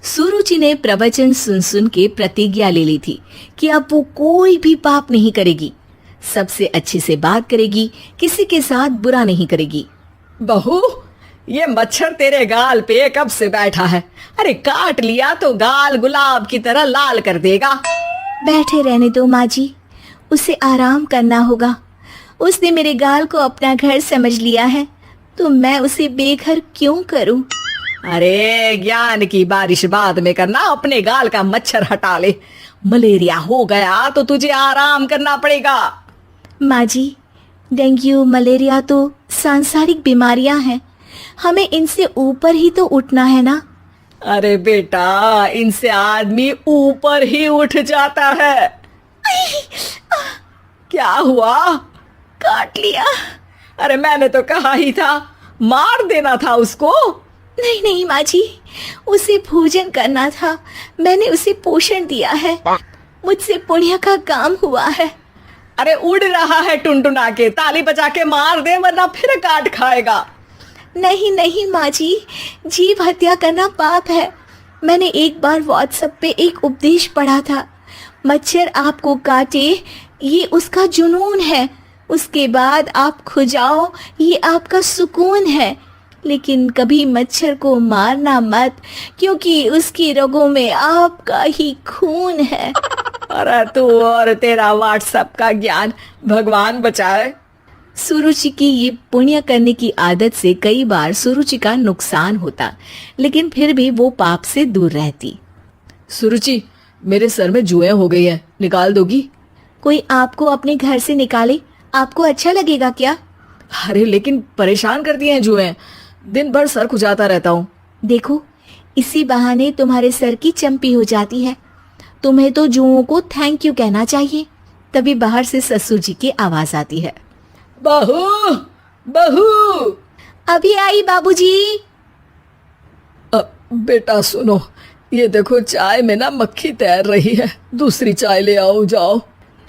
सुरुचि ने प्रवचन सुन सुन के प्रतिज्ञा ले ली थी कि अब वो कोई भी पाप नहीं करेगी, सबसे अच्छे से बात करेगी, किसी के साथ बुरा नहीं करेगी। बहू, ये मच्छर तेरे गाल पे कब से बैठा है? अरे काट लिया तो गाल गुलाब की तरह लाल कर देगा। बैठे रहने दो माँ जी, उसे आराम करना होगा। उसने मेरे गाल को अपना घर समझ लिया है, तो मैं उसे बेघर क्यों करूं? अरे ज्ञान की बारिश बाद में करना, अपने गाल का मच्छर हटा ले। मलेरिया हो गया तो तुझे आराम करना पड़ेगा। माँ जी, डेंगू मलेरिया तो सांसारिक बीमारियां हैं, हमें इनसे ऊपर ही तो उठना है ना। अरे बेटा, इनसे आदमी ऊपर ही उठ जाता है। क्या हुआ? काट लिया। अरे मैंने तो कहा ही था, मार देना था उसको। नहीं नहीं माँ जी, उसे भोजन करना था, मैंने उसे पोषण दिया है, मुझसे पुण्य का काम हुआ है। अरे उड़ रहा है टुनटुना के, ताली बजा के मार दे वरना फिर काट खाएगा। नहीं नहीं माँ जी, जीव हत्या करना पाप है। मैंने एक बार व्हाट्सएप पे एक उपदेश पढ़ा था, मच्छर आपको काटे ये उसका जुनून है, उसके बाद आप खुजाओ ये आपका सुकून है, लेकिन कभी मच्छर को मारना मत, क्योंकि उसकी रगों में आपका ही खून है। अरे तू और तेरा व्हाट्सएप का ज्ञान, भगवान बचाए। सुरुचि की ये पुण्य करने की आदत से कई बार सुरुचि का नुकसान होता, लेकिन फिर भी वो पाप से दूर रहती। सुरुचि, मेरे सर में जुएं हो गई है, निकाल दोगी? कोई आपको अपने घर से निकाले, आपको अच्छा लगेगा क्या? अरे लेकिन परेशान करती हैं जुएं, दिन भर सर खुजाता रहता हूँ। देखो, इसी बहाने तुम्हारे सर की चंपी हो जाती है। तुम्हें तो जुओं को थैंक यू कहना चाहिए। तभी बाहर से ससुर जी की आवाज आती है। बहू, बहू। अभी आई बाबूजी। बेटा सुनो, ये देखो चाय में ना मक्खी तैर रही है, दूसरी चाय ले आओ, जाओ।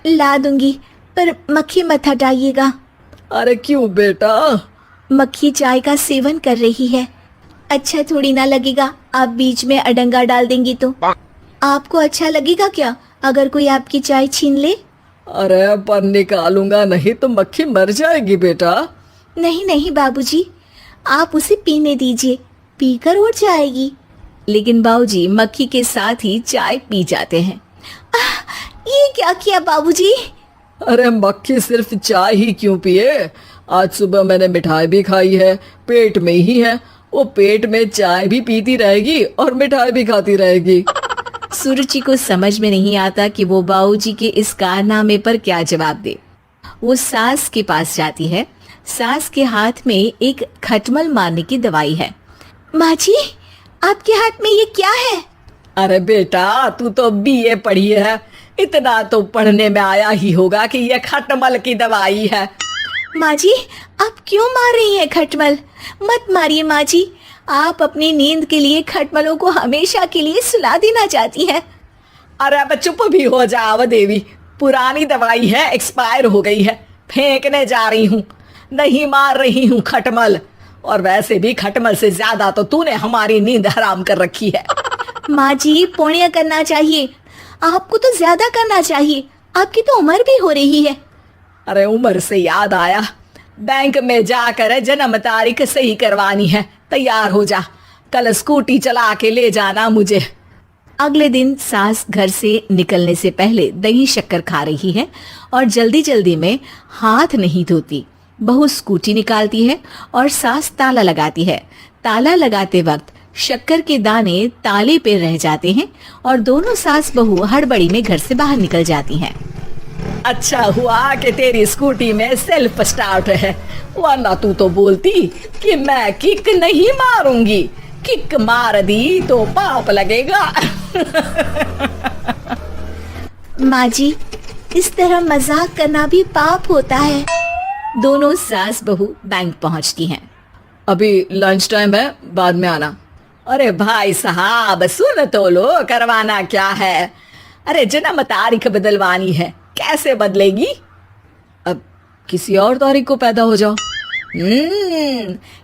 ला दूंगी, पर मक्खी मत हटाइएगा। अरे क्यों बेटा? मक्खी चाय का सेवन कर रही है, अच्छा थोड़ी ना लगेगा आप बीच में अडंगा डाल देंगी तो। आपको अच्छा लगेगा क्या अगर कोई आपकी चाय छीन ले? अरे पर निकालूंगा नहीं तो मक्खी मर जाएगी बेटा। नहीं नहीं बाबूजी, आप उसे पीने दीजिए, पीकर उड़ जाएगी। लेकिन बाबूजी मक्खी के साथ ही चाय पी जाते हैं। ये क्या किया बाबूजी? अरे मक्खी सिर्फ चाय ही क्यों पिए, आज सुबह मैंने मिठाई भी खाई है, पेट में ही है, वो पेट में चाय भी पीती रहेगी और मिठाई भी खाती रहेगी। सुरुचि को समझ में नहीं आता कि वो बाबूजी के इस कारनामे पर क्या जवाब दे। वो सास के पास जाती है। सास के हाथ में एक खटमल मारने की दवाई है। माँ जी, आपके हाथ में ये क्या है? अरे बेटा, तू तो बीए पढ़ी है, इतना तो पढ़ने में आया ही होगा कि ये खटमल की दवाई है। माँ जी, आप क्यों मार रही हैं खटमल? मत मारिए माँ जी, आप अपनी नींद के लिए खटमलों को हमेशा के लिए सुला देना चाहती हैं। अरे अब चुप भी हो जाओ देवी, पुरानी दवाई है, एक्सपायर हो गई है, फेंकने जा रही हूँ, नहीं मार रही हूँ खटमल। और वैसे भी खटमल से ज्यादा तो तूने हमारी नींद हराम कर रखी है। माँ जी, पुण्य करना चाहिए, आपको तो ज्यादा करना चाहिए, आपकी तो उम्र भी हो रही है। अरे उम्र से याद आया, बैंक में जाकर जन्म तारीख सही करवानी है, तैयार हो जा, कल स्कूटी चला के ले जाना मुझे। अगले दिन सास घर से निकलने से पहले दही शक्कर खा रही है और जल्दी जल्दी में हाथ नहीं धोती। बहू स्कूटी निकालती है और सास ताला लगाती है। ताला लगाते वक्त शक्कर के दाने ताले पे रह जाते हैं और दोनों सास बहू हड़बड़ी में घर से बाहर निकल जाती हैं। अच्छा हुआ कि तेरी स्कूटी में सेल्फ स्टार्ट है, वरना तू तो बोलती कि मैं किक नहीं मारूंगी, किक मार दी तो पाप लगेगा। माँ जी, इस तरह मजाक करना भी पाप होता है। दोनों सास बहू बैंक पहुंचती हैं। अभी लंच टाइम है, बाद में आना। अरे भाई साहब सुन तो लो, करवाना क्या है? अरे जन्म तारीख बदलवानी है, कैसे बदलेगी? अब किसी और तारीख को पैदा हो जाओ।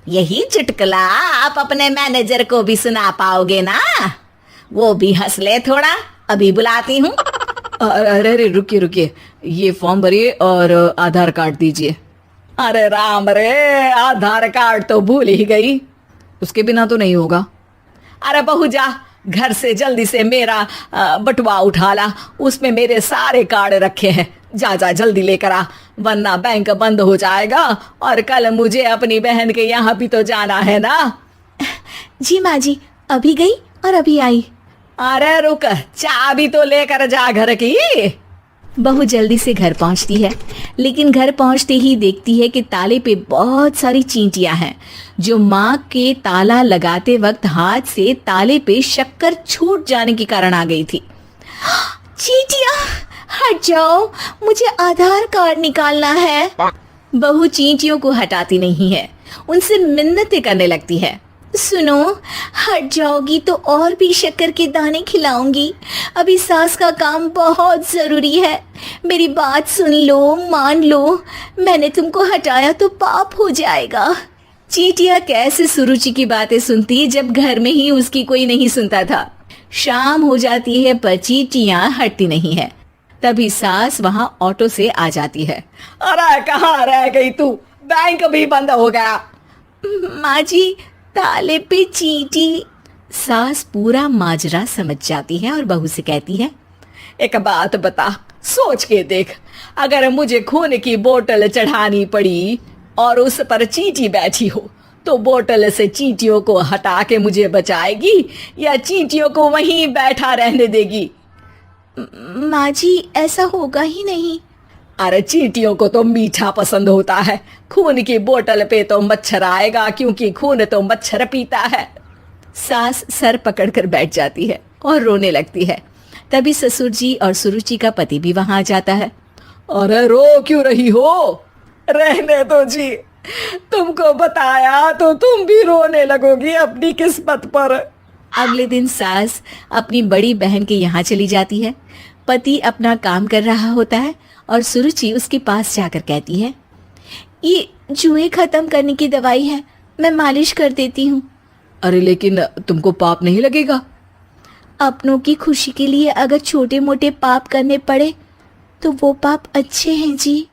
यही चुटकुला आप अपने मैनेजर को भी सुना पाओगे ना? वो भी हंस ले थोड़ा, अभी बुलाती हूँ। अरे अरे रुकिए रुकिए, ये फॉर्म भरिए और आधार कार्ड दीजिए। अरे राम रे, आधार कार्ड तो भूल ही गई, उसके बिना तो नहीं होगा। अरे बहू जा, घर से जल्दी से मेरा बटुआ उठा ला, उसमें मेरे सारे कार्ड रखे हैं। जा जा जल्दी लेकर आ, वरना बैंक बंद हो जाएगा और कल मुझे अपनी बहन के यहाँ भी तो जाना है ना। जी माँ जी, अभी गई और अभी आई। अरे रुक, चाबी तो लेकर जा घर की। बहू जल्दी से घर पहुंचती है, लेकिन घर पहुंचते ही देखती है कि ताले पे बहुत सारी चींटियां हैं, जो माँ के ताला लगाते वक्त हाथ से ताले पे शक्कर छूट जाने के कारण आ गई थी। चींटियां हट जाओ, मुझे आधार कार्ड निकालना है। बहू चींटियों को हटाती नहीं है, उनसे मिन्नतें करने लगती है। सुनो, हट जाओगी तो और भी शक्कर के दाने खिलाऊंगी। अभी सास का काम बहुत जरूरी है, मेरी बात सुन लो, मान लो। मैंने तुमको हटाया तो पाप हो जाएगा। चींटियां कैसे सुरुचि की बातें सुनती जब घर में ही उसकी कोई नहीं सुनता था। शाम हो जाती है पर चींटियां हटती नहीं है। तभी सास वहां ऑटो से आ जाती है। अरे कहाँ रह गई तू, बैंक भी बंद हो गया। माँ जी, ताले पे चींटी। सास पूरा माजरा समझ जाती है और बहू से कहती है, एक बात बता, सोच के देख, अगर मुझे खून की बोतल चढ़ानी पड़ी और उस पर चींटी बैठी हो, तो बोतल से चींटियों को हटा के मुझे बचाएगी या चींटियों को वहीं बैठा रहने देगी? माँ जी, ऐसा होगा ही नहीं। अरे चींटियों को तो मीठा पसंद होता है, खून की बोतल पे तो मच्छर आएगा, क्योंकि खून तो मच्छर पीता है। सास सर पकड़कर बैठ जाती है और रोने लगती है। तभी ससुर जी और सुरुचि का पति भी वहां आ जाता है। अरे रो क्यों रही हो, रहने दो जी, तुमको बताया तो तुम भी रोने लगोगी अपनी किस्मत पर। अगले दिन सास अपनी बड़ी बहन के यहाँ चली जाती है। पति अपना काम कर रहा होता है और सुरुचि उसके पास जाकर कहती है, ये जुए खत्म करने की दवाई है, मैं मालिश कर देती हूँ। अरे लेकिन तुमको पाप नहीं लगेगा? अपनों की खुशी के लिए अगर छोटे मोटे पाप करने पड़े तो वो पाप अच्छे हैं जी।